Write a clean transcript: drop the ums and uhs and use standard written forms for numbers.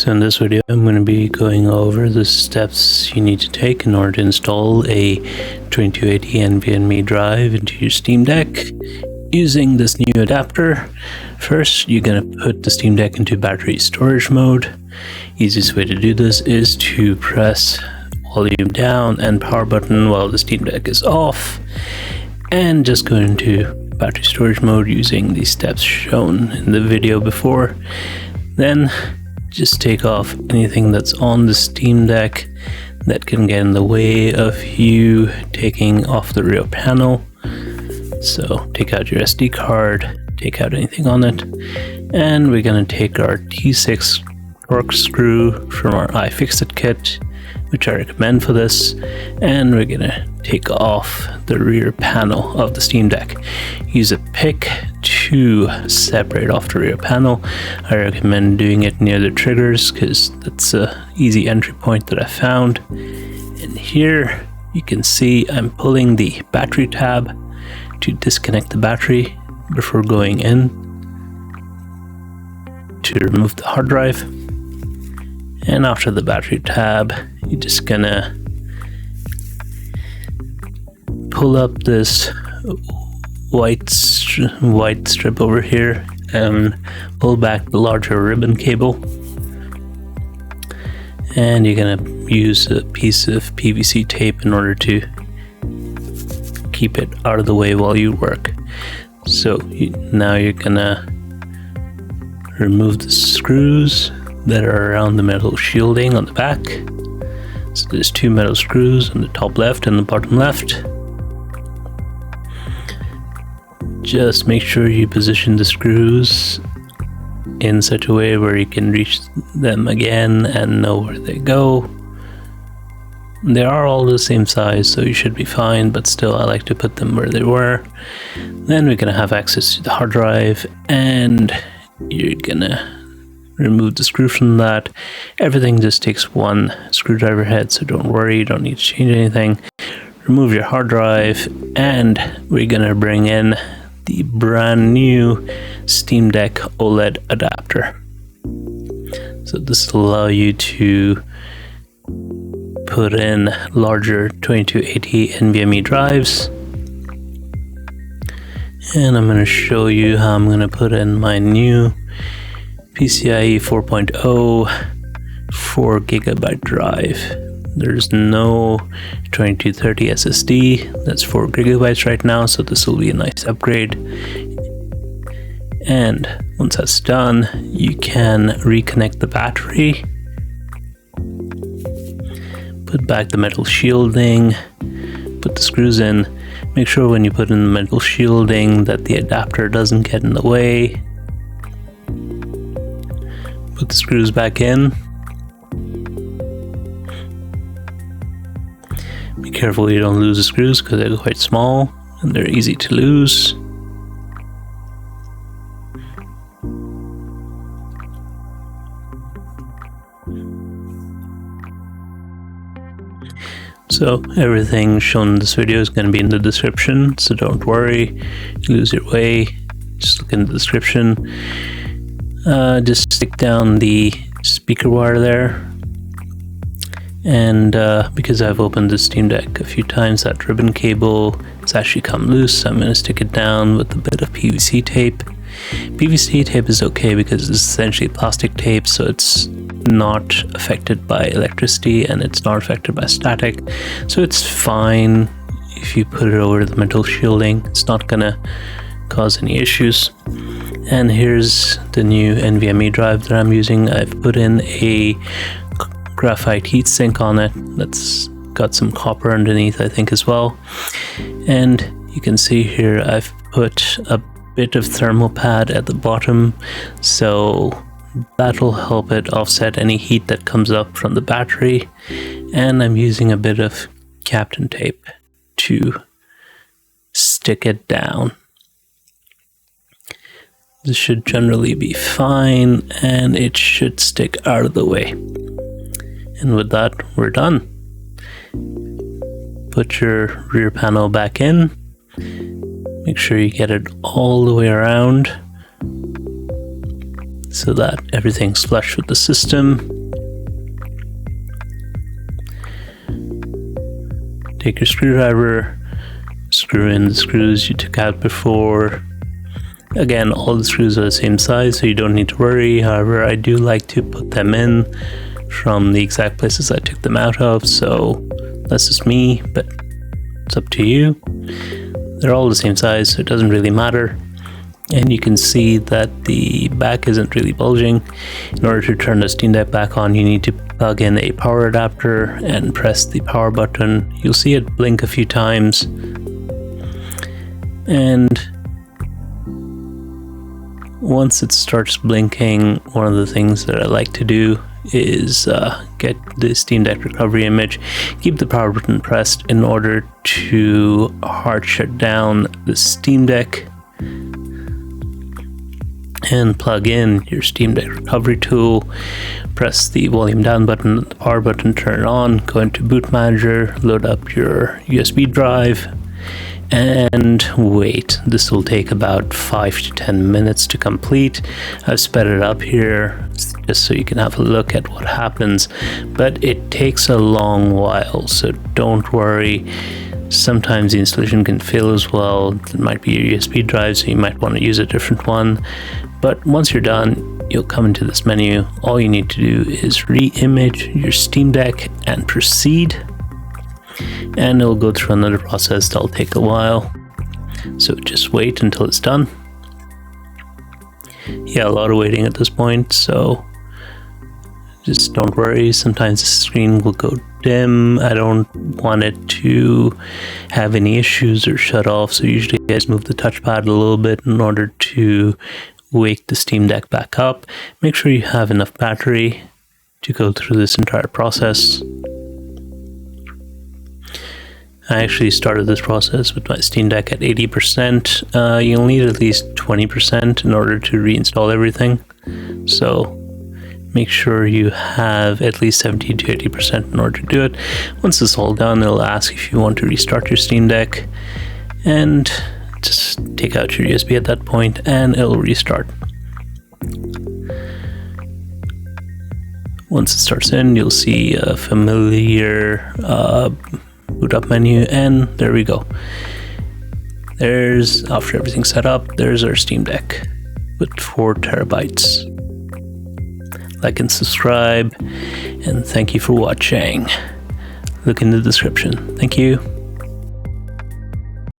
So in this video, I'm going to be going over the steps you need to take in order to install a 2280 NVMe drive into your Steam Deck using this new adapter. First, you're going to put the Steam Deck into battery storage mode. Easiest way to do this is to press volume down and power button while the Steam Deck is off, and just go into battery storage mode using the steps shown in the video before. Then just take off anything that's on the Steam Deck that can get in the way of you taking off the rear panel. So take out your SD card, take out anything on it, and we're going to take our T6 Torx screw from our iFixit kit, which I recommend for this, and we're going to take off the rear panel of the Steam Deck. Use a pick to separate off the rear panel. I recommend doing it near the triggers because that's an easy entry point that I found. And here you can see I'm pulling the battery tab to disconnect the battery before going in to remove the hard drive. And after the battery tab, you're just gonna pull up this white strip over here and pull back the larger ribbon cable. And you're gonna use a piece of PVC tape in order to keep it out of the way while you work. So now you're gonna remove the screws that are around the metal shielding on the back. So there's two metal screws on the top left and the bottom left. Just make sure you position the screws in such a way where you can reach them again and know where they go. They are all the same size, so you should be fine, but still I like to put them where they were. Then we're gonna have access to the hard drive, and you're gonna remove the screw from that. Everything just takes one screwdriver head, so don't worry, you don't need to change anything. Remove your hard drive, and we're gonna bring in the brand new Steam Deck OLED adapter. So this will allow you to put in larger 2280 NVMe drives. And I'm going to show you how I'm going to put in my new PCIe 4.0 4GB drive. There's no 2230 SSD, that's 4GB right now, so this will be a nice upgrade. And once that's done, you can reconnect the battery, put back the metal shielding, put the screws in. Make sure when you put in the metal shielding that the adapter doesn't get in the way. Put the screws back in. Be careful you don't lose the screws because they're quite small and they're easy to lose. So everything shown in this video is going to be in the description, so don't worry, you lose your way, just look in the description. Just stick down the speaker wire there, and because I've opened the Steam Deck a few times, that ribbon cable has actually come loose, so I'm going to stick it down with a bit of PVC tape. PVC tape is okay because it's essentially plastic tape, so it's not affected by electricity and it's not affected by static, so it's fine if you put it over the metal shielding. It's not gonna cause any issues. And here's the new NVMe drive that I'm using. I've put in a graphite heatsink on it that's got some copper underneath, I think, as well. And you can see here I've put a bit of thermal pad at the bottom, so that'll help it offset any heat that comes up from the battery. And I'm using a bit of Kapten tape to stick it down. This should generally be fine, and it should stick out of the way. And with that, we're done. Put your rear panel back in. Make sure you get it all the way around so that everything's flush with the system. Take your screwdriver, screw in the screws you took out before. Again, all the screws are the same size, so you don't need to worry. However, I do like to put them in from the exact places I took them out of, so that's just me, but it's up to you. They're all the same size, so it doesn't really matter. And you can see that the back isn't really bulging. In order to turn the Steam Deck back on, you need to plug in a power adapter and press the power button. You'll see it blink a few times. And once it starts blinking, one of the things that I like to do is get the Steam Deck recovery image, keep the power button pressed in order to hard shut down the Steam Deck, and plug in your Steam Deck recovery tool, press the volume down button, the power button, turn it on, go into Boot Manager, load up your USB drive, and wait. This will take about 5 to 10 minutes to complete. I've sped it up here just so you can have a look at what happens, but it takes a long while, so don't worry. Sometimes the installation can fail as well. It might be your USB drive, so you might want to use a different one. But once you're done, you'll come into this menu. All you need to do is re-image your Steam Deck and proceed. And it'll go through another process that'll take a while, so just wait until it's done. Yeah, a lot of waiting at this point, so just don't worry. Sometimes the screen will go dim. I don't want it to have any issues or shut off, so usually I just move the touchpad a little bit in order to wake the Steam Deck back up. Make sure you have enough battery to go through this entire process. I actually started this process with my Steam Deck at 80%. You'll need at least 20% in order to reinstall everything. So make sure you have at least 70 to 80% in order to do it. Once it's all done, it'll ask if you want to restart your Steam Deck. And just take out your USB at that point and it'll restart. Once it starts in, you'll see a familiar boot up menu, and there we go. There's, after everything's set up, there's our Steam Deck with 4 terabytes. Like and subscribe, and thank you for watching. Look in the description. Thank you.